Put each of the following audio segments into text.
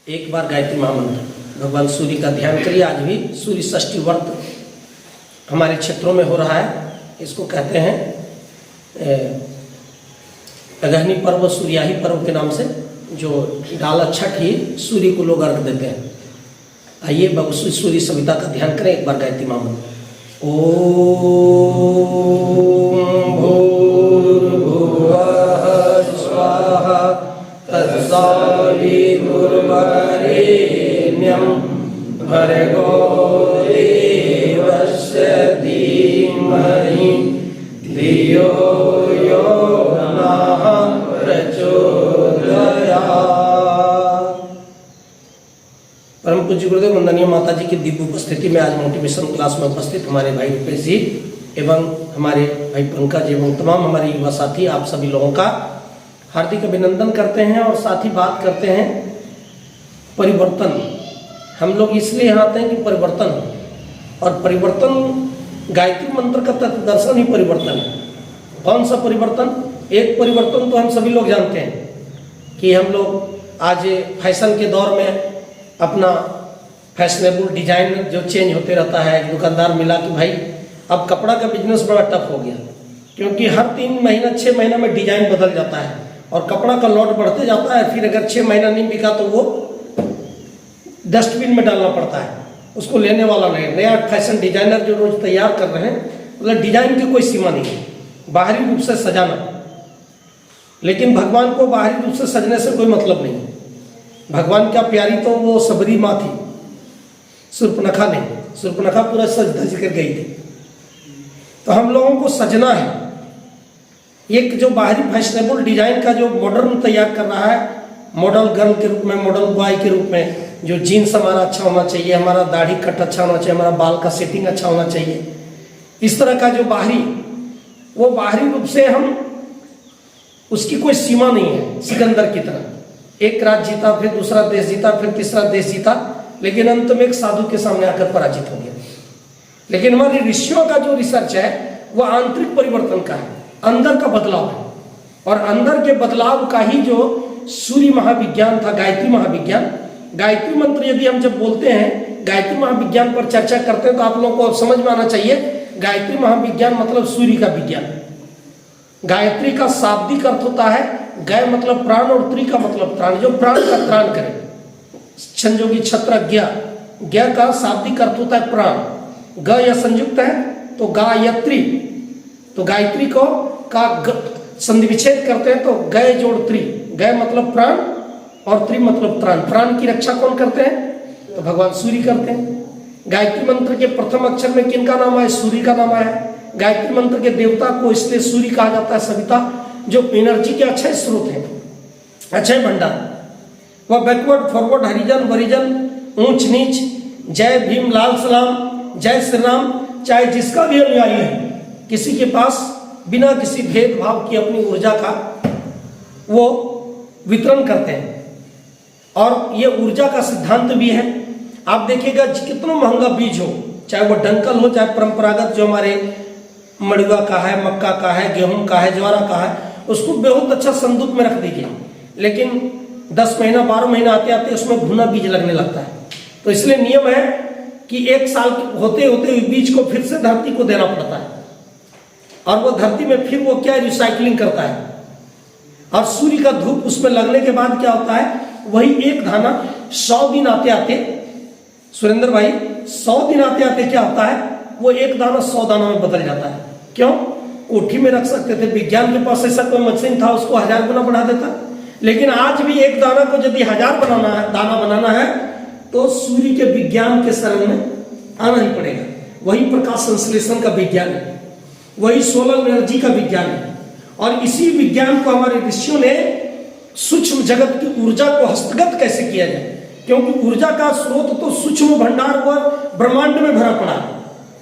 एक बार गायत्री महामंत्र भगवान सूर्य का ध्यान करिए। आज भी सूर्य षष्ठी व्रत हमारे क्षेत्रों में हो रहा है। इसको कहते हैं अगहनी पर्व, सूर्याही पर्व के नाम से, जो डाला छठ ही सूर्य को लोग अर्घ देते हैं। आइए सूर्य सविता का ध्यान करें एक बार गायत्री महामंत्र। ओम भूर्भुवः स्वाहा तत्सवितुर्वरेण्यं भर्गो देवस्य धीमहि धियो यो नः प्रचोदयात्। परम पूज्य गुरुदेव वंदनीय माता जी की दिव्य उपस्थिति में आज मोटिवेशन क्लास में उपस्थित हमारे भाई रुपेश जी एवं हमारे भाई पंकज एवं तमाम हमारे युवा साथी, आप सभी लोगों का हार्दिक अभिनंदन करते हैं। और साथ ही बात करते हैं परिवर्तन। हम लोग इसलिए यहाँ आते हैं कि परिवर्तन हो, और परिवर्तन गायत्री मंत्र का तत्व दर्शन ही परिवर्तन है। कौन सा परिवर्तन? एक परिवर्तन तो हम सभी लोग जानते हैं कि हम लोग आज फैशन के दौर में अपना फैशनेबल डिजाइन जो चेंज होते रहता है। एक दुकानदार मिला कि भाई अब कपड़ा का बिजनेस बड़ा टफ हो गया, क्योंकि हर 3 महीना 6 महीना में डिजाइन बदल जाता है और कपड़ा का लॉट बढ़ते जाता है। फिर अगर 6 महीना नहीं बिका तो वो डस्टबिन में डालना पड़ता है, उसको लेने वाला नहीं। नया फैशन डिजाइनर जो रोज तैयार कर रहे हैं, मतलब डिजाइन की कोई सीमा नहीं है, बाहरी रूप से सजाना। लेकिन भगवान को बाहरी रूप से सजने से कोई मतलब नहीं है। भगवान क्या प्यारी तो वो सबरी माँ थी, सुर्पनखा नहीं। सुर्पनखा पूरा सज धज कर गई थी। तो हम लोगों को सजना है। एक जो बाहरी फैशनेबल डिजाइन का जो मॉडर्न तैयार कर रहा है, मॉडल गर्ल के रूप में, मॉडल बॉय के रूप में, जो जीन्स हमारा अच्छा होना चाहिए, हमारा दाढ़ी कट अच्छा होना चाहिए, हमारा बाल का सेटिंग अच्छा होना चाहिए, इस तरह का जो बाहरी, वो बाहरी रूप से हम, उसकी कोई सीमा नहीं है। सिकंदर की तरह एक राज्य जीता, फिर दूसरा देश जीता, फिर तीसरा देश जीता, लेकिन अंत में एक साधु के सामने आकर पराजित हो गया। लेकिन हमारी ऋषियों का जो रिसर्च है वो आंतरिक परिवर्तन का है, अंदर का बदलाव है। और अंदर के बदलाव का ही जो सूर्य महाविज्ञान था, गायत्री महाविज्ञान, गायत्री मंत्र यदि हम जब बोलते हैं, गायत्री महाविज्ञान पर चर्चा करते हैं, तो आप लोगों को समझ में आना चाहिए गायत्री महाविज्ञान मतलब सूर्य का विज्ञान। गायत्री का शाब्दिक अर्थ होता है गय मतलब प्राण, और त्रि का मतलब प्राण, जो प्राण का त्राण करे। संयोगी छत्र ज्ञ का शाब्दिक अर्थ होता है प्राण। ग या संयुक्त है तो गायत्री, तो गायत्री को का संधि विच्छेद करते हैं तो गय जोड़ त्रि। गय मतलब प्राण और त्रि मतलब त्राण। प्राण की रक्षा कौन करते हैं? तो भगवान सूर्य करते हैं। गायत्री मंत्र के प्रथम अक्षर में किनका नाम है? सूर्य का नाम है। गायत्री मंत्र के देवता को इसलिए सूर्य कहा जाता है, सविता, जो एनर्जी के अच्छे स्रोत हैं, अच्छे भंडार। वह बैकवर्ड फॉरवर्ड, हरिजन वरिजन, ऊंच नीच, जय भीम, लाल सलाम, जय श्री राम, चाहे जिसका भी अनुयायी है, किसी के पास बिना किसी भेदभाव की अपनी ऊर्जा का वो वितरण करते हैं। और ये ऊर्जा का सिद्धांत भी है। आप देखिएगा कितना महंगा बीज हो, चाहे वो डंकल हो, चाहे परंपरागत जो हमारे मड़ुआ का है, मक्का का है, गेहूं का है, ज्वारा का है, उसको बहुत अच्छा संदूक में रख दीजिए। लेकिन 10 महीना 12 महीना आते आते उसमें घुना बीज लगने लगता है। तो इसलिए नियम है कि 1 साल होते होते बीज को फिर से धरती को देना पड़ता है, और वो धरती में फिर वो क्या रिसाइकलिंग करता है। और सूर्य का धूप उसमें लगने के बाद क्या होता है, वही एक दाना 100 दिन आते आते, सुरेंद्र भाई, 100 दिन आते आते क्या होता है, वो एक दाना 100 दाना में बदल जाता है। क्यों? कोठी में रख सकते थे, विज्ञान के पास ऐसा कोई मशीन था उसको 1000 गुना बढ़ा देता। लेकिन आज भी एक दाना को यदि 1000 बनाना है, दाना बनाना है, तो सूर्य के विज्ञान के शरण में आना ही पड़ेगा। वही प्रकाश संश्लेषण का विज्ञान है, वही सोलर एनर्जी का विज्ञान है। और इसी विज्ञान को हमारे ऋषियों ने सूक्ष्म जगत की ऊर्जा को हस्तगत कैसे किया जाए, क्योंकि ऊर्जा का स्रोत तो सूक्ष्म भंडार व ब्रह्मांड में भरा पड़ा है।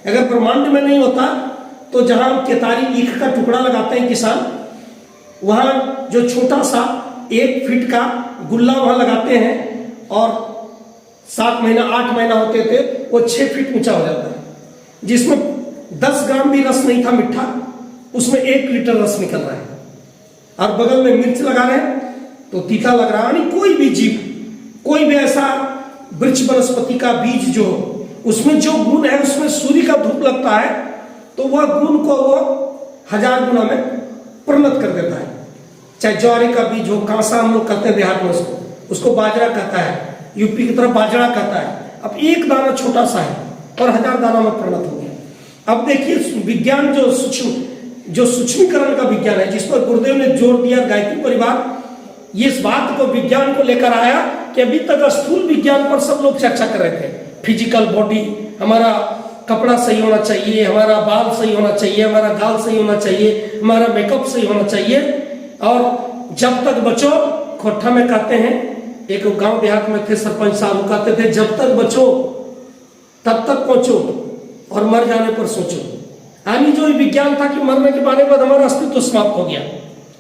अगर ब्रह्मांड में नहीं होता तो जहां केतारी ईख का टुकड़ा लगाते हैं किसान, वहां जो छोटा सा 1 फीट का गुल्ला वहां लगाते हैं, और 7 महीना 8 महीना होते थे वो 6 फीट ऊंचा हो जाता है, जिसमें 10 ग्राम भी रस नहीं था मीठा, उसमें 1 लीटर रस निकल रहा है। और बगल में मिर्च लगा रहे हैं तो तीखा लग रहा है। कोई भी जीव, कोई भी ऐसा वृक्ष वनस्पति का बीज जो उसमें जो गुण है उसमें सूर्य का धूप लगता है तो वह गुण को वो 1000 गुना में परिणत कर देता है। चाहे ज्वारे का बीज हो, कांसा हम लोग कहते हैं देहात में उसको बाजरा कहता है, यूपी की तरफ बाजरा कहता है। अब एक दाना छोटा सा है और 1000 दाना में परिणत हो गया। अब देखिए विज्ञान जो सूक्ष्मीकरण का विज्ञान है जिस पर गुरुदेव ने जोर दिया, गायत्री परिवार ये इस बात को विज्ञान को लेकर आया कि अभी तक स्थूल विज्ञान पर सब लोग चर्चा कर रहे थे, फिजिकल बॉडी, हमारा कपड़ा सही होना चाहिए, हमारा बाल सही होना चाहिए, हमारा गाल सही होना चाहिए, हमारा मेकअप सही होना चाहिए। और जब तक बचो, खोठा में कहते हैं, एक गांव देहात में थे सरपंच साहब कहते थे, जब तक बचो तब तक पहुंचो और मर जाने पर सोचो। यानी जो विज्ञान था कि मरने के बाद हमारा अस्तित्व समाप्त हो गया,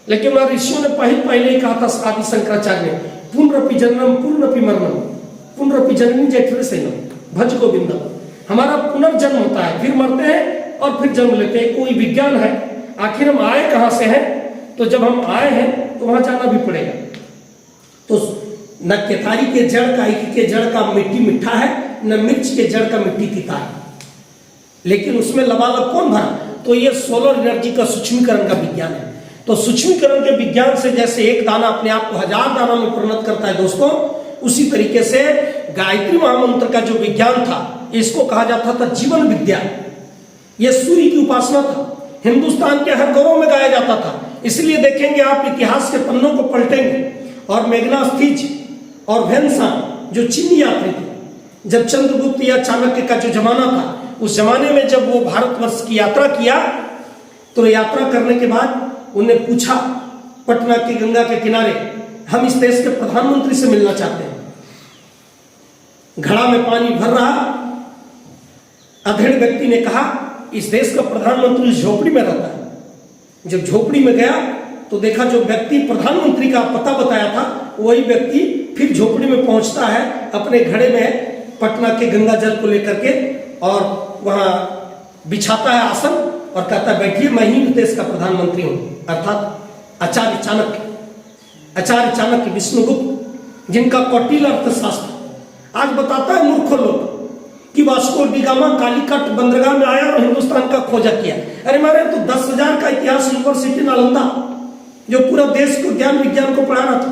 लेकिन हमारे ऋषियों ने पहले ही कहा था, आदि शंकराचार्य ने, पुनरपि जन्मम पुनरपि मरणम पुनरपि जननी जठरे सेनम भज गोविंदम। हमारा पुनर्जन्म होता है, फिर मरते हैं और फिर जन्म लेते हैं। कोई विज्ञान है, आखिर हम आए कहां से हैं? तो जब हम आए हैं तो वहां जाना भी पड़ेगा। तो न केतारी के जड़ का, ईख के जड़ का मिट्टी मीठा है, न मिर्च के जड़ का मिट्टी तीता है, लेकिन उसमें लबालब कौन भरा? तो ये सोलर एनर्जी का सूक्ष्मीकरण का विज्ञान है। तो सूक्ष्मीकरण के विज्ञान से जैसे एक दाना अपने आप को 1000 दाना में परिणत करता है दोस्तों, उसी तरीके से गायत्री महामंत्र का जो विज्ञान था इसको कहा जाता था जीवन विद्या। यह सूर्य की उपासना था, हिंदुस्तान के हर घरों में गाया जाता था। इसलिए देखेंगे आप इतिहास के पन्नों को पलटेंगे और मेघनास्थिज और भेनसान जो चीनी यात्री थे, जब चंद्रगुप्त या चाणक्य का जो जमाना था, उस जमाने में जब वो भारतवर्ष की यात्रा किया तो यात्रा करने के बाद उन्हें पूछा पटना की गंगा के किनारे, हम इस देश के प्रधानमंत्री से मिलना चाहते हैं। घड़ा में पानी भर रहा अधेड़ व्यक्ति ने कहा, इस देश का प्रधानमंत्री झोपड़ी में रहता है। जब झोपड़ी में गया तो देखा जो व्यक्ति प्रधानमंत्री का पता बताया था वही व्यक्ति फिर झोपड़ी में पहुंचता है अपने घड़े में पटना के गंगा जल को लेकर के, और वहां बिछाता है आसन और कहता है बैठिए, मैं ही देश का प्रधानमंत्री हूं। अर्थात आचार्य चाणक्य विष्णुगुप्त, जिनका कौटिल्य अर्थशास्त्र आज बताता है मूर्खों लोग कि वास्को डी गामा कालीकट बंदरगाह में आया और हिंदुस्तान का खोजा किया। अरे मारे तो 10,000 का इतिहास यूनिवर्सिटी नालंदा जो पूरा देश को ज्ञान विज्ञान को पढ़ा रहा था,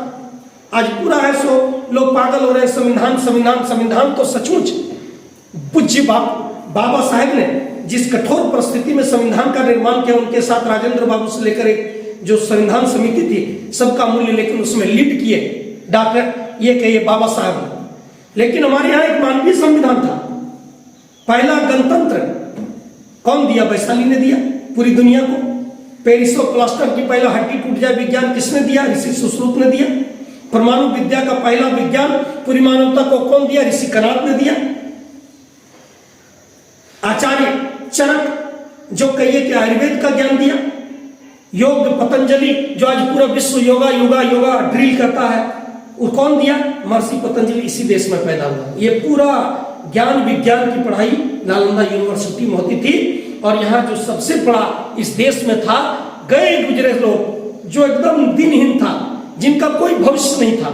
आज पूरा है सो लोग पागल हो रहे हैं। संविधान तो सचमुच पूज्य बाबा साहेब ने जिस कठोर परिस्थिति में संविधान का निर्माण किया, उनके साथ राजेंद्र बाबू से लेकर एक जो संविधान समिति थी सबका मूल्य, लेकिन उसमें लीड किए डॉक्टर ये कहिए बाबा साहब। लेकिन हमारे यहाँ एक मानवीय संविधान था। पहला गणतंत्र कौन दिया? वैशाली ने दिया पूरी दुनिया को। पेरिस और प्लास्टर की पहला हड्डी टूट जाए विज्ञान किसने दिया? ऋषि सुश्रुत ने दिया। परमाणु विद्या का पहला विज्ञान पूरी मानवता को कौन दिया? ऋषि कनाद ने दिया। आचार्य चरक जो कहिए कि आयुर्वेद का ज्ञान दिया। योग पतंजलि जो आज पूरा विश्व योगा ड्रिल करता है, वो कौन दिया? महर्षि पतंजलि इसी देश में पैदा हुआ। ये पूरा ज्ञान विज्ञान की पढ़ाई नालंदा यूनिवर्सिटी में होती थी। और यहाँ जो सबसे बड़ा इस देश में था, गए गुजरे लोग जो एकदम दिनहीन था, जिनका कोई भविष्य नहीं था,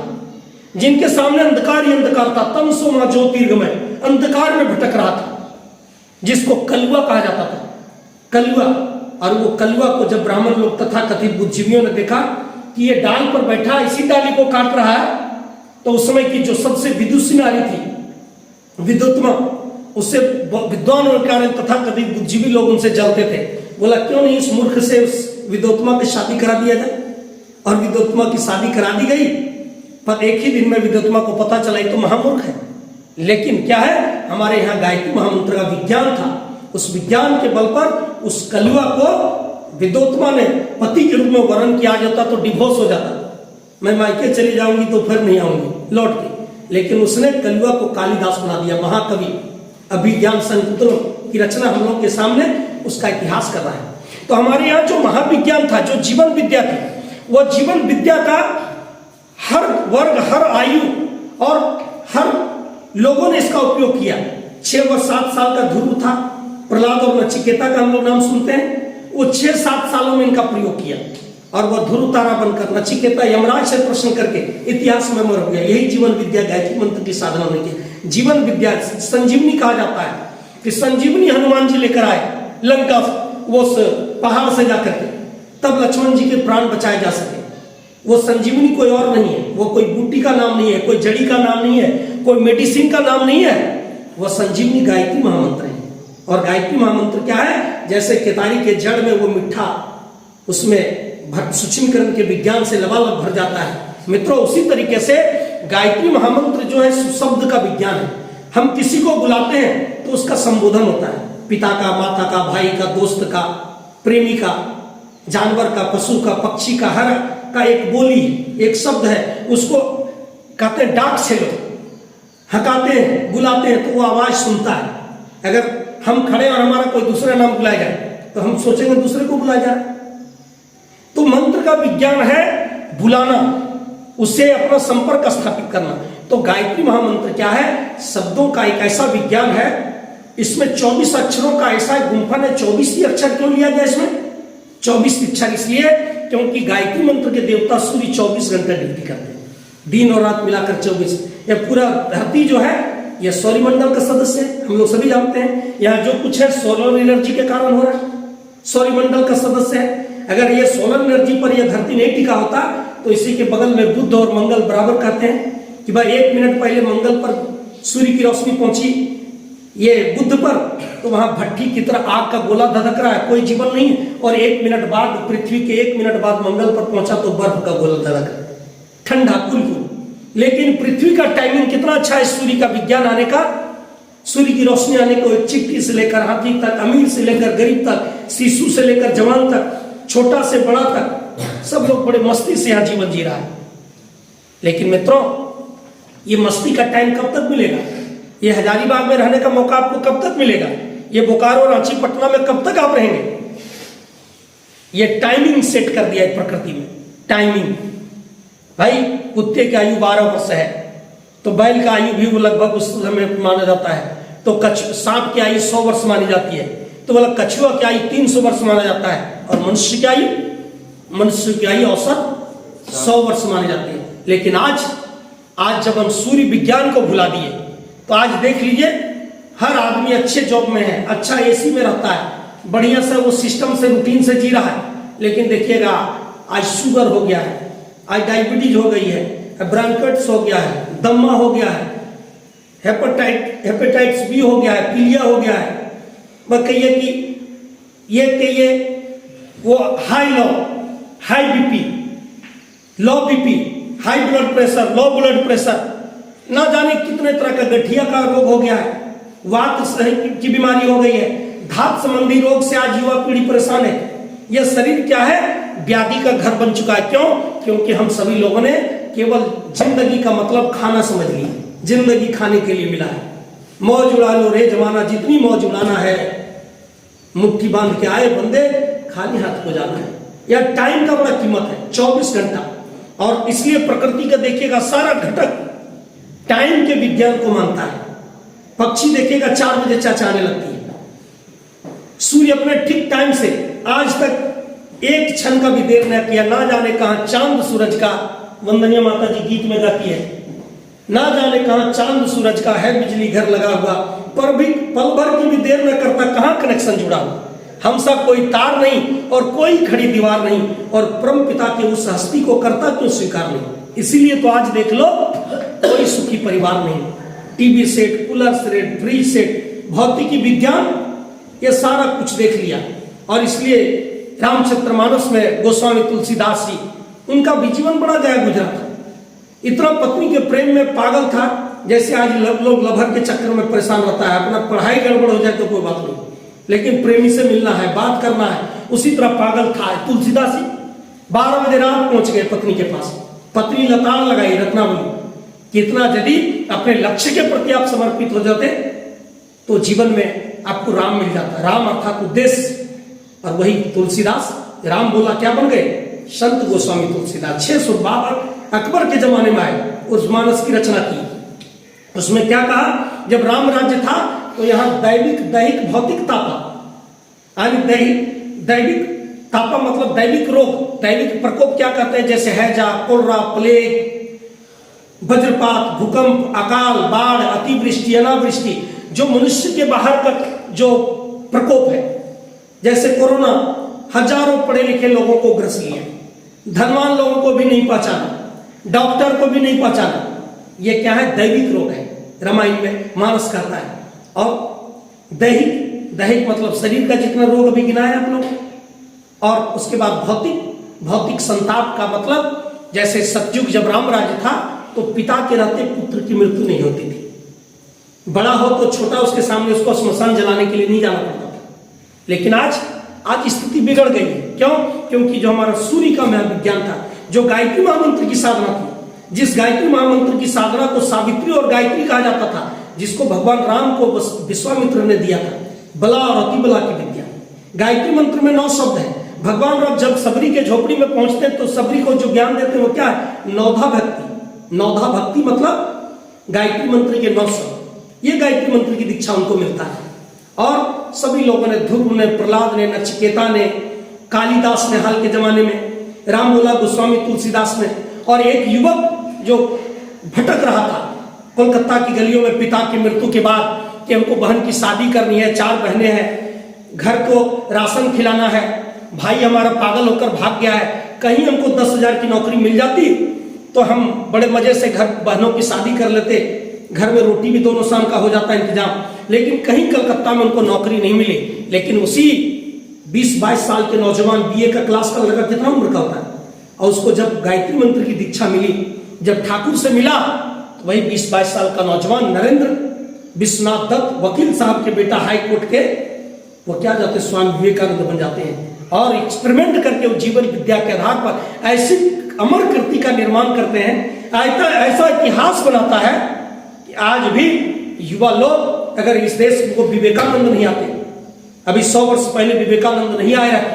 जिनके सामने अंधकार ही अंधकार था, तमसो मा ज्योतिर्गमय, अंधकार में भटक रहा था, जिसको कलुआ कहा जाता था। कलुआ, और वो कलुआ को जब ब्राह्मण लोग तथा कथित बुद्धिजीवियों ने देखा कि ये डाल पर बैठा इसी डाली को काट रहा है, तो उस समय की जो सबसे विदुषी नारी थी विद्युत्मा, उससे विद्वान और कारण तथा कथित बुद्धिजीवी लोग उनसे जलते थे। बोला क्यों नहीं इस मूर्ख से उस विद्युत्मा की शादी करा दिया जाए। और विद्युत्मा की शादी करा दी गई, पर एक ही दिन में विद्युत्मा को पता चला तो महामूर्ख है। लेकिन क्या है, हमारे यहाँ गायत्री महामंत्र का विज्ञान था। उस विज्ञान के बल पर उस कलुआ को विद्योत्मा ने पति के रूप में वर्ण किया जाता तो डिवोर्स हो जाता, मैं मायके चली जाऊंगी तो फिर नहीं आऊंगी लौट के। लेकिन उसने कलुआ को कालिदास बना दिया, महाकवि। अभिज्ञान संकुतलों की रचना हम लोग के सामने उसका इतिहास कर रहा है। तो हमारे यहाँ जो महाविज्ञान था, जो जीवन विद्या थी, वह जीवन विद्या का हर वर्ग, हर आयु और हर लोगों ने इसका उपयोग किया। 6 व 7 साल का ध्रुव था, प्रहलाद और नचिकेता का हम लोग नाम सुनते हैं, वो 6-7 सालों में इनका प्रयोग किया। और वह ध्रुव तारा बनकर नचिकेता यमराज से प्रश्न करके इतिहास में अमर हो गया। यही जीवन विद्या गायत्री मंत्र की साधना होने की। जीवन विद्या संजीवनी कहा जाता है कि संजीवनी हनुमान जी लेकर आए लंका, वो पहाड़ से जाकर के, तब लक्ष्मण जी के प्राण बचाए जा सके। वो संजीवनी कोई और नहीं है, वो कोई बूटी का नाम नहीं है, कोई जड़ी का नाम नहीं है, कोई मेडिसिन का नाम नहीं है। वह संजीवनी गायत्री महामंत्र है। और गायत्री महामंत्र क्या है? जैसे केतारी के जड़ में वो मिठा, उसमें सूक्ष्मीकरण के विज्ञान से लबालब भर जाता है। मित्रों, उसी तरीके से गायत्री महामंत्र जो है शब्द का विज्ञान है। हम किसी को बुलाते हैं तो उसका संबोधन होता है, पिता का, माता का, भाई का, दोस्त का, प्रेमी का, जानवर का, पशु का, पक्षी का, हर का एक बोली, एक शब्द है। उसको कहते हैं डाक छेलो, हकाते हैं, बुलाते हैं तो वो आवाज सुनता है। अगर हम खड़े और हमारा कोई दूसरा नाम बुलाया जाए तो हम सोचेंगे दूसरे को बुलाया जाए। तो मंत्र का विज्ञान है बुलाना, उससे अपना संपर्क स्थापित करना। तो गायत्री महामंत्र क्या है? शब्दों का एक ऐसा विज्ञान है। इसमें 24 अक्षरों का ऐसा गुंफन है। 24 ही अक्षर क्यों लिया गया इसमें? 24 अक्षर इसलिए क्योंकि गायत्री मंत्र के देवता सूर्य 24 घंटे ड्यूटी करते हैं, दिन और रात मिलाकर 24। यह पूरा धरती जो है यह सौरमंडल का सदस्य है, हम लोग सभी जानते हैं। यहाँ जो कुछ है सोलर एनर्जी के कारण हो रहा है, सौरमंडल का सदस्य है। अगर ये सोलर एनर्जी पर यह धरती नहीं टिका होता तो इसी के बगल में बुध और मंगल बराबर कहते हैं कि भाई 1 मिनट पहले मंगल पर सूर्य की रोशनी पहुंची ये बुध पर, तो वहां भट्टी की तरह आग का गोला धधक रहा है, कोई जीवन नहीं। और 1 मिनट बाद पृथ्वी के 1 मिनट बाद मंगल पर पहुंचा तो बर्फ का गोला धधक रहा है, ठंडा कुल। लेकिन पृथ्वी का टाइमिंग कितना अच्छा है सूर्य का विज्ञान आने का। सूर्य की रोशनी आने को एक चिट्ठी से लेकर हाथी तक, अमीर से लेकर गरीब तक, शिशु से लेकर जवान तक, छोटा से बड़ा तक, सब लोग बड़े मस्ती से यहाँ जीवन जी रहा है। लेकिन मित्रों, ये मस्ती का टाइम कब तक मिलेगा? ये हजारीबाग में रहने का मौका आपको कब तक मिलेगा? ये बोकारो, रांची, पटना में कब तक आप रहेंगे? ये टाइमिंग सेट कर दिया है प्रकृति में, टाइमिंग। भाई कुत्ते की आयु 12 वर्ष है तो बैल का आयु भी वो लगभग उस समय माना जाता है। तो सांप की आयु 100 वर्ष मानी जाती है, तो बोला कछुआ की आयु 300 वर्ष माना जाता है। और मनुष्य की आयु औसत 100 वर्ष मानी जाती है। लेकिन आज जब हम सूर्य विज्ञान को भुला दिए तो आज देख लीजिए हर आदमी अच्छे जॉब में है, अच्छा एसी में रहता है, बढ़िया से वो सिस्टम से रूटीन से जी रहा है। लेकिन देखिएगा आज शुगर हो गया है, आज डायबिटीज हो गई है, ब्रांकाइटिस हो गया है, दम्मा हो गया है, हेपेटाइटिस बी हो गया है, पीलिया हो गया है। वह कहिए कि ये वो हाई बीपी, लो BP, high blood pressure, low blood pressure, ना जाने कितने तरह का गठिया का रोग हो गया है, वात की बीमारी हो गई है, धात संबंधी रोग से आज युवा पीढ़ी परेशान है। यह शरीर क्या है? व्याधि का घर बन चुका है। क्यों? क्योंकि हम सभी लोगों ने केवल जिंदगी का मतलब खाना समझ लिया, जिंदगी खाने के लिए मिला है। मौज उड़ा लो रे जमाना, जितनी मौज उड़ाना है, मुट्ठी बांध के आए बंदे, खाली हाथ को जाना है। यह टाइम का बड़ा कीमत है, 24 घंटा। और इसलिए प्रकृति का देखिएगा सारा घटक टाइम के विज्ञान को मानता है। पक्षी देखिएगा 4 बजे चहचहाने लगती है। सूर्य अपने ठीक टाइम से आज तक एक क्षण का भी देर न किया। ना जाने कहां चांद सूरज का, वंदनीय माता जी गीत में गाती है, ना जाने कहां चांद सूरज का है बिजली घर लगा हुआ, पर भी पल भर की भी देर न करता, कहां कनेक्शन जुड़ा हुआ। हमसा कोई तार नहीं और कोई खड़ी दीवार नहीं, और परम पिता के उस हस्ती को करता क्यों स्वीकार नहीं। इसीलिए तो आज देख लो कोई सुखी परिवार नहीं। TV set, cooler set, fridge set, भौतिकी, विज्ञान, ये सारा कुछ देख लिया। और इसलिए रामचरितमानस में गोस्वामी तुलसीदास जी, उनका भी जीवन बड़ा गया गुजरा था। इतना पत्नी के प्रेम में पागल था, जैसे आज लोग लवर के चक्कर में परेशान रहता है। अपना पढ़ाई गड़बड़ हो जाए तो कोई बात नहीं, लेकिन प्रेमी से मिलना है, बात करना है, उसी तरह पागल था तुलसीदास जी। 12 बजे रात पहुंच गए पत्नी के पास। पत्नी लताड़ लगाई रत्नावली, कितना यदि अपने लक्ष्य के प्रति आप समर्पित हो जाते तो जीवन में आपको राम मिल जाता। राम अर्थात उद्देश्य। और वही तुलसीदास, राम बोला क्या बन गए? संत गोस्वामी तुलसीदास। 652 अकबर के जमाने में आए, उस मानस की रचना की। उसमें क्या कहा? जब राम राज्य था तो यहाँ दैविक, दैहिक, भौतिक तापा, दैविक तापा मतलब दैविक रोग, दैविक प्रकोप क्या कहते हैं, जैसे हैजा, कोलरा, प्लेग, वज्रपात, भूकंप, अकाल, बाढ़, अतिवृष्टि, अनावृष्टि, जो मनुष्य के बाहर का जो प्रकोप है, जैसे कोरोना हजारों पढ़े लिखे लोगों को ग्रस लिया, धनवान लोगों को भी नहीं पहचाना, डॉक्टर को भी नहीं पहचाना। ये क्या है, दैविक रोग है, रामायण में मानस कहता है। और दैहिक, दैहिक मतलब शरीर का जितना रोग अभी गिनाया आप लोग। और उसके बाद भौतिक, भौतिक संताप का मतलब जैसे सतयुग जब राम राज्य था तो पिता के रहते पुत्र की मृत्यु नहीं होती थी, बड़ा हो तो छोटा उसके सामने उसको श्मशान जलाने के लिए नहीं जाना पड़ता था। लेकिन आज स्थिति बिगड़ गई है। क्यों? क्योंकि जो हमारा सूर्य का महाविज्ञान था, जो गायत्री महामंत्र की साधना थी, जिस गायत्री महामंत्र की साधना को सावित्री और गायत्री कहा जाता था, जिसको भगवान राम को विश्वामित्र ने दिया था, बला और अतिबला की विद्या। गायत्री मंत्र में 9 शब्द है। भगवान राम जब सबरी के झोपड़ी में पहुंचते हैं तो सबरी को जो ज्ञान देते हैं वो क्या है, नौधा भक्ति। नौधा भक्ति मतलब गायत्री मंत्र के 9 शब्द। ये गायत्री मंत्र की दीक्षा उनको मिलता है। और सभी लोगों ने, ध्रुव ने, प्रहलाद ने, नचिकेता ने, कालिदास ने हाल के जमाने में, राम बोला गोस्वामी तुलसीदास ने, और एक युवक जो भटक रहा था कोलकाता की गलियों में पिता की मृत्यु के बाद कि हमको बहन की शादी करनी है, 4 बहनें हैं, घर को राशन खिलाना है, भाई हमारा पागल होकर भाग गया है, कहीं हमको 10,000 की नौकरी मिल जाती तो हम बड़े मजे से घर बहनों की शादी कर लेते, घर में रोटी भी दोनों शाम का हो जाता इंतजाम। लेकिन कहीं कलकत्ता में उनको नौकरी नहीं मिली। लेकिन उसी 20-22 साल के नौजवान, बीए का क्लास का लड़का कितना उम्र का होता है, और उसको जब गायत्री मंत्र की दीक्षा मिली, जब ठाकुर से मिला, तो वही 20-22 साल का नौजवान नरेंद्र विश्वनाथ दत्त, वकील साहब के बेटा हाई कोर्ट के, वो क्या जाते स्वामी विवेकानंद बन जाते हैं। और एक्सपेरिमेंट करके वो जीवन विद्या के आधार पर ऐसी अमर कृति का निर्माण करते हैं, ऐसा इतिहास बनाता है कि आज भी युवा लोग, अगर इस देश को विवेकानंद नहीं आते, अभी 100 वर्ष पहले विवेकानंद नहीं आए रहते,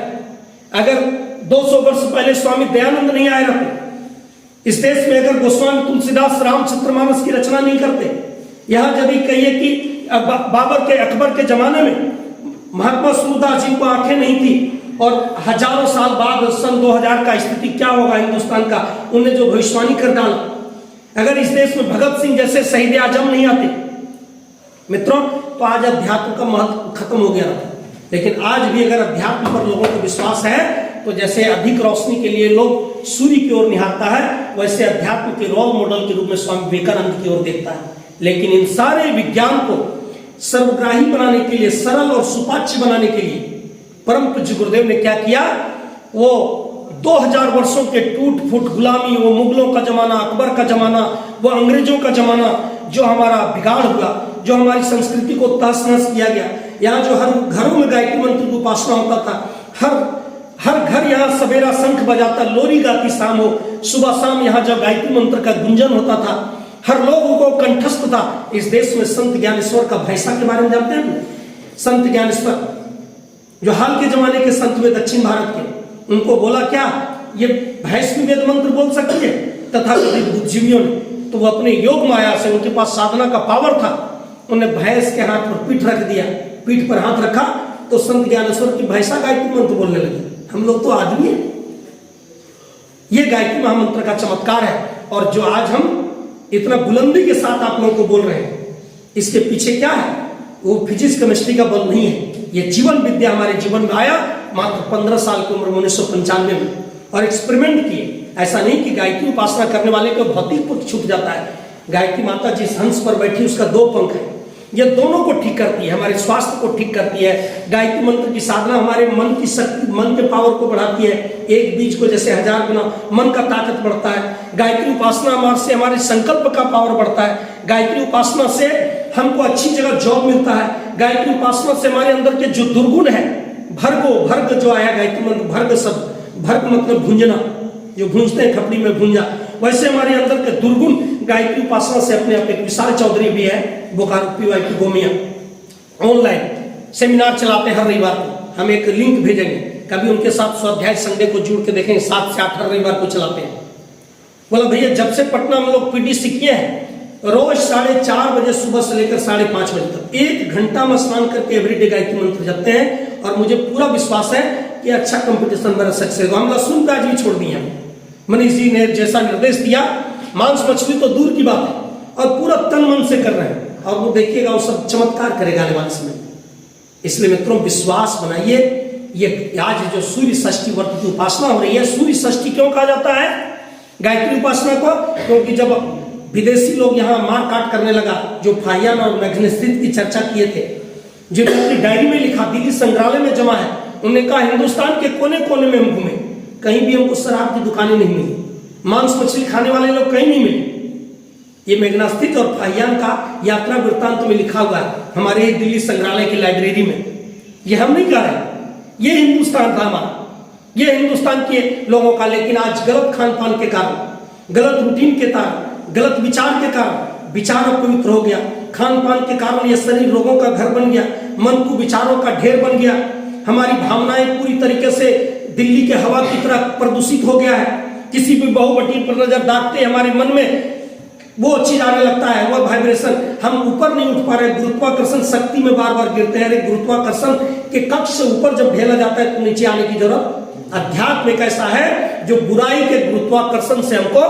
अगर 200 वर्ष पहले स्वामी दयानंद नहीं आए रहते, इस देश में अगर गोस्वामी तुलसीदास रामचरितमानस की रचना नहीं करते, यहां यदि कहिए कि बाबर के, अकबर के जमाने में महात्मा सूरदास जी को आंखें नहीं थी, और हजारों साल बाद सन 2000 का स्थिति क्या होगा हिंदुस्तान का, उन्होंने जो भविष्यवाणी कर डाला, अगर इस देश में भगत सिंह जैसे शहीद आजम नहीं आते मित्रों, तो आज अध्यात्म का महत्व खत्म हो गया था। लेकिन आज भी अगर अध्यात्म पर लोगों को विश्वास है, तो जैसे अधिक रोशनी के लिए लोग सूर्य की ओर निहारता है, वैसे अध्यात्म के रोल मॉडल के रूप में स्वामी विवेकानंद की ओर देखता है। लेकिन इन सारे विज्ञान को सर्वग्राही बनाने के लिए, सरल और सुपाच्य बनाने के लिए परम पूज्य गुरुदेव ने क्या किया, वो 2000 वर्षों के टूट फूट गुलामी, वो मुगलों का जमाना, अकबर का जमाना, वो अंग्रेजों का जमाना, जो हमारा बिगाड़ हुआ, जो हमारी संस्कृति को तहस नहस किया गया, यहाँ जो हर घरों में गायत्री मंत्र की उपासना होता था, हर घर यहाँ सवेरा शंख बजाता, लोरी गाती शाम हो, सुबह शाम यहाँ जब गायत्री मंत्र का गुंजन होता था, हर लोगों को कंठस्थ था। इस देश में संत ज्ञानेश्वर का भैंसा के बारे में जानते हैं? संत ज्ञानेश्वर जो हाल के जमाने के संत हुए दक्षिण भारत के, उनको बोला क्या, ये भैंस भी वेद मंत्र बोल सकती है? तथाकथित बुद्धिजीवियों ने, तो वो अपने योग माया से, उनके पास साधना का पावर था, उन्हें भैंस के हाथ पर पीठ रख दिया, पीठ पर हाथ रखा तो संत ज्ञानेश्वर की भैंसा गायत्री मंत्र बोलने लगी। हम लोग तो आदमी है। ये गायत्री महामंत्र का चमत्कार है। और जो आज हम इतना बुलंदी के साथ आप लोगों को बोल रहे हैं, इसके पीछे क्या है? वो फिजिक्स केमिस्ट्री का बल नहीं है, ये जीवन विद्या हमारे जीवन में आया मात्र 15 साल की उम्र 1995 में, और एक्सपेरिमेंट किए। ऐसा नहीं कि गायत्री उपासना करने वाले को भौतिक पुत्र छूट जाता है। गायत्री माता जिस हंस पर बैठी उसका 2 पंख है, ये दोनों को ठीक करती है, हमारे स्वास्थ्य को ठीक करती है। गायत्री मंत्र की साधना हमारे मन की शक्ति, मन के पावर को बढ़ाती है। एक बीज को जैसे 1000 गुना मन का ताकत बढ़ता है। गायत्री उपासना से हमारे संकल्प का पावर बढ़ता है। गायत्री उपासना से हमको अच्छी जगह जॉब मिलता है। गायत्री उपासना से हमारे अंदर के जो दुर्गुण है, भर्ग जो आया गायत्री मंत्र, भर्ग शब्द, भर्ग मतलब भूंजना, जो भूंजते हैं खपड़ी में भूंजा, वैसे हमारे अंदर के दुर्गुण गायत्री उपासना से अपने आप। एक विशाल चौधरी भी है बोकारो पीवाईटी गोमिया, ऑनलाइन सेमिनार चलाते हैं हर रविवार को। हम एक लिंक भेजेंगे, कभी उनके साथ स्वाध्याय संडे को जुड़ के देखेंगे। 7 से 8 हर रविवार को चलाते हैं। बोला भैया जब से पटना में लोग पीटीसी किए हैं, रोज 4:30 बजे सुबह से लेकर 5:30 बजे तक 1 घंटा में स्नान करके एवरीडे गायत्री मंत्र जपते हैं। और मुझे पूरा विश्वास है कि अच्छा कंपटीशन मेरा सक्सेस हो। हम लहसुन प्याज भी छोड़ दिए। मनीष जी ने जैसा निर्देश दिया, मांस मछली तो दूर की बात है और पूरा तन मन से कर रहे हैं, और वो देखिएगा वो सब चमत्कार करेगा आने वाले समय। इसलिए मित्रों विश्वास बनाइए। ये आज जो सूर्य षष्ठी व्रत की उपासना हो रही है, सूर्य षष्ठी क्यों कहा जाता है गायत्री उपासना को? क्योंकि जब विदेशी लोग यहाँ मार काट करने लगा, जो फाहियान और मैग्नेस्थित की चर्चा किए थे, जो अपनी डायरी में लिखा, दिल्ली संग्रहालय में जमा है, उन्होंने कहा हिंदुस्तान के कोने कोने में हम घूमे, कहीं भी हमको शराब की दुकानें नहीं मिली, मांस मछली खाने वाले लोग कहीं नहीं मिले। ये मैग्नेस्थित और फाहियान का यात्रा वृत्तांत में लिखा हुआ है हमारे दिल्ली संग्रहालय की लाइब्रेरी में। ये हम नहीं कह रहे, ये हिंदुस्तान था हमारा, ये हिंदुस्तान के लोगों का। लेकिन आज गलत खान पान के कारण, गलत रूटीन के कारण, गलत विचार के कारण विचार अपवित्र हो गया। खान पान के कारण ये शरीर रोगों का घर बन गया, मन को विचारों का ढेर बन गया। हमारी भावनाएं पूरी तरीके से दिल्ली के हवा की तरह प्रदूषित हो गया है। किसी भी बहुवटी पर नजर डालते हमारे मन में वो चीज आने लगता है, वो वाइब्रेशन, हम ऊपर नहीं उठ पा रहे, गुरुत्वाकर्षण शक्ति में बार बार गिरते हैं। अरे गुरुत्वाकर्षण के कक्ष से ऊपर जब ढेला जाता है तो नीचे आने की जरूरत। अध्यात्म एक ऐसा है जो बुराई के गुरुत्वाकर्षण से हमको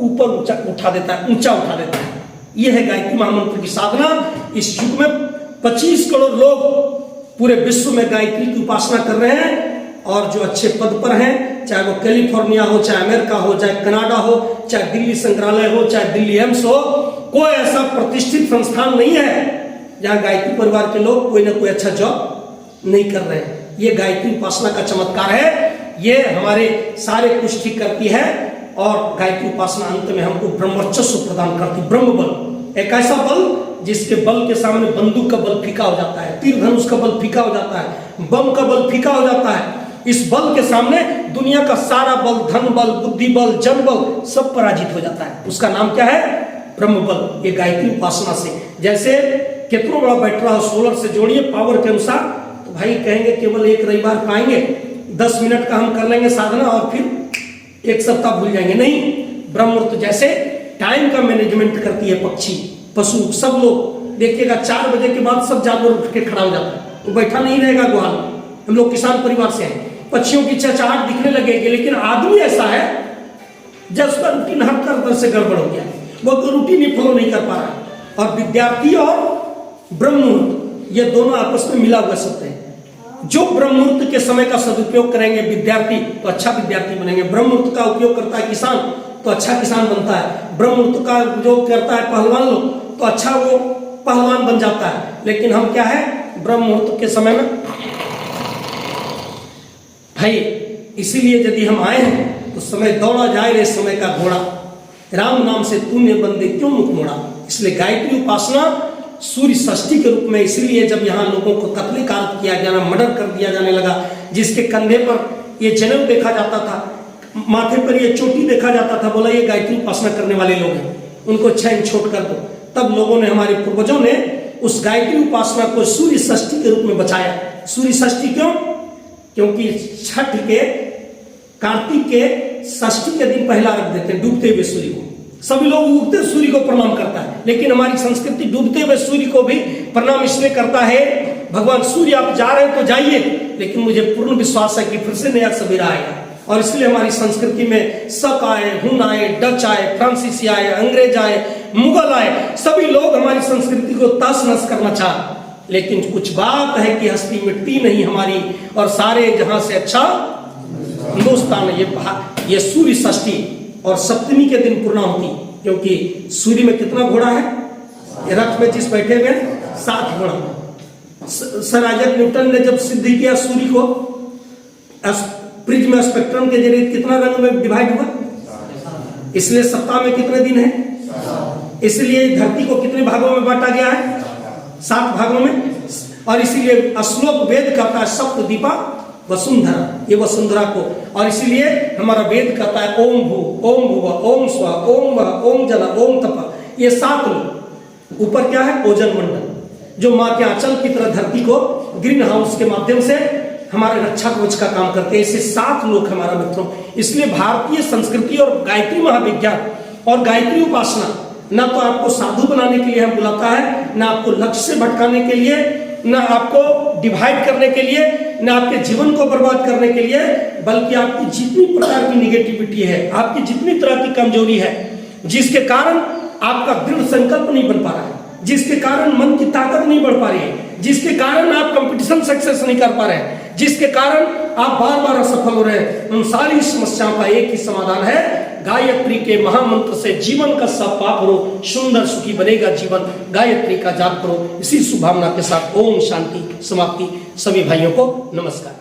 ऊपर उठा देता है, ऊंचा उठा देता है। यह है गायत्री महामंत्र की साधना। इस युग में 25 करोड़ लोग पूरे विश्व में गायत्री की उपासना कर रहे हैं, और जो अच्छे पद पर हैं, चाहे वो कैलिफोर्निया हो, चाहे अमेरिका हो, चाहे कनाडा हो, चाहे दिल्ली संग्रहालय हो, चाहे दिल्ली एम्स हो, कोई ऐसा प्रतिष्ठित संस्थान नहीं है जहां गायत्री परिवार के लोग कोई ना कोई अच्छा जॉब नहीं कर रहे हैं। ये गायत्री उपासना का चमत्कार है। ये हमारे सारे कुछ ठीक करती है, और गायत्री उपासना अंत में हमको ब्रह्मवर्चस्व प्रदान करती। ब्रह्म बल, एक ऐसा बल जिसके बल के सामने बंदूक का बल फीका हो जाता है, तीर धनुष का बल फीका हो जाता है, बम का बल फीका हो जाता है। इस बल के सामने दुनिया का सारा बल, धन बल, बुद्धि बल, जन बल सब पराजित हो जाता है। उसका नाम क्या है? ब्रह्म बल। ये गायत्री उपासना से, जैसे कितना बड़ा बैटरी हो, सोलर से जोड़िए पावर के अनुसार, तो भाई कहेंगे केवल एक रविवार पाएंगे, 10 मिनट का हम कर लेंगे साधना और फिर एक सप्ताह भूल जाएंगे। नहीं, ब्रह्ममुहूर्त जैसे टाइम का मैनेजमेंट करती है पक्षी, पशु, सब लोग देखिएगा 4 बजे के बाद सब जानवर उठ के खड़ा हो जाता है, वो बैठा नहीं रहेगा गुहाल में। हम लोग किसान परिवार से हैं, पक्षियों की चहचहाट दिखने लगेगी, लेकिन आदमी ऐसा है जब उसका रूटीन हर तरह से गड़बड़ हो गया, वो तो रूटीन ही फॉलो नहीं कर पा रहा। और विद्यार्थी और ब्रह्ममुहूर्त ये दोनों आपस में मिला हुआ शब्द है। जो ब्रह्ममुहूर्त के समय का सदुपयोग करेंगे विद्यार्थी तो अच्छा विद्यार्थी बनेंगे, ब्रह्ममुहूर्त का उपयोग करता है किसान तो अच्छा किसान बनता है, ब्रह्ममुहूर्त का जो करता है पहलवान लोग तो अच्छा वो पहलवान बन जाता है। लेकिन हम क्या है, ब्रह्ममुहूर्त के समय में भाई, इसीलिए यदि हम आए हैं तो समय दौड़ा जाए रे समय का घोड़ा, राम नाम से तूने बंदे क्यों मुख मोड़ा। इसलिए गायत्री उपासना सूर्य षष्ठी के रूप में, इसीलिए जब यहाँ लोगों को कत्ले कार किया गया, मर्डर कर दिया जाने लगा, जिसके कंधे पर ये जनेऊ देखा जाता था, माथे पर ये चोटी देखा जाता था, बोला ये गायत्री उपासना करने वाले लोग हैं, उनको छह छोड़ कर दो। तब लोगों ने, हमारे पूर्वजों ने उस गायत्री उपासना को सूर्य षष्ठी के रूप में बचाया। सूर्य षष्ठी क्यों? क्योंकि छठ के, कार्तिक के षष्ठी के दिन पहला रख देते हैं डूबते हुए सूर्य को। सभी लोग उगते सूर्य को प्रणाम करता है, लेकिन हमारी संस्कृति डूबते हुए सूर्य को भी प्रणाम इसलिए करता है, भगवान सूर्य आप जा रहे हैं तो जाइए, लेकिन मुझे पूर्ण विश्वास है कि फिर से नया सवेरा आएगा। और इसलिए हमारी संस्कृति में शक आए, हुन आए, डच आए, फ्रांसीसी आए, अंग्रेज आए, मुगल आए, सभी लोग हमारी संस्कृति को तहस नहस करना चाहते, लेकिन कुछ बात है कि हस्ती मिटती नहीं हमारी, और सारे जहां से अच्छा हिंदुस्तान। ये सूर्य षष्ठी और सप्तमी के दिन पूर्णाहुति, क्योंकि सूर्य में कितना घोड़ा है, रथ में जिस बैठे हुए 7 घोड़ा। सर आइजैक न्यूटन ने जब सिद्ध किया सूर्य को प्रिज्म स्पेक्ट्रम के जरिए कितना रंग में डिवाइड हुआ, इसलिए सप्ताह में कितने दिन है, इसलिए धरती को कितने भागों में बांटा गया है, 7 भागों में। और इसीलिए श्लोक वेद कहता है सप्तदीपा वसुंधरा, ये वसुंधरा को, और इसीलिए हमारा वेद कहता है ओम भू, ओम भुव, ओम स्व, ओम वह, ओम जल, ओम तप। ये 7 लोग, ऊपर क्या है ओजन मंडल, जो माँ के आंचल की तरह धरती को ग्रीन हाउस के माध्यम से हमारे रक्षा कवच का काम करते हैं। ऐसे 7 लोग हमारा मित्रों। इसलिए भारतीय संस्कृति और गायत्री महाविज्ञान और गायत्री उपासना न तो आपको साधु बनाने के लिए हम बुलाता है, न आपको लक्ष्य से भटकाने के लिए, न आपको डिवाइड करने के लिए, न आपके जीवन को बर्बाद करने के लिए, बल्कि आपकी जितनी प्रकार की निगेटिविटी है, आपकी जितनी तरह की कमजोरी है, जिसके कारण आपका दृढ़ संकल्प नहीं बन पा रहा है, जिसके कारण मन की ताकत नहीं बढ़ पा रही है, जिसके कारण आप कंपटीशन सक्सेस नहीं कर पा रहे हैं, जिसके कारण आप बार बार असफल हो रहे हैं, उन सारी समस्याओं का एक ही समाधान है, गायत्री के महामंत्र से जीवन का सब पाप रो, सुंदर सुखी बनेगा जीवन, गायत्री का जाप करो। इसी शुभकामना के साथ ओम शांति समाप्ति। सभी भाइयों को नमस्कार।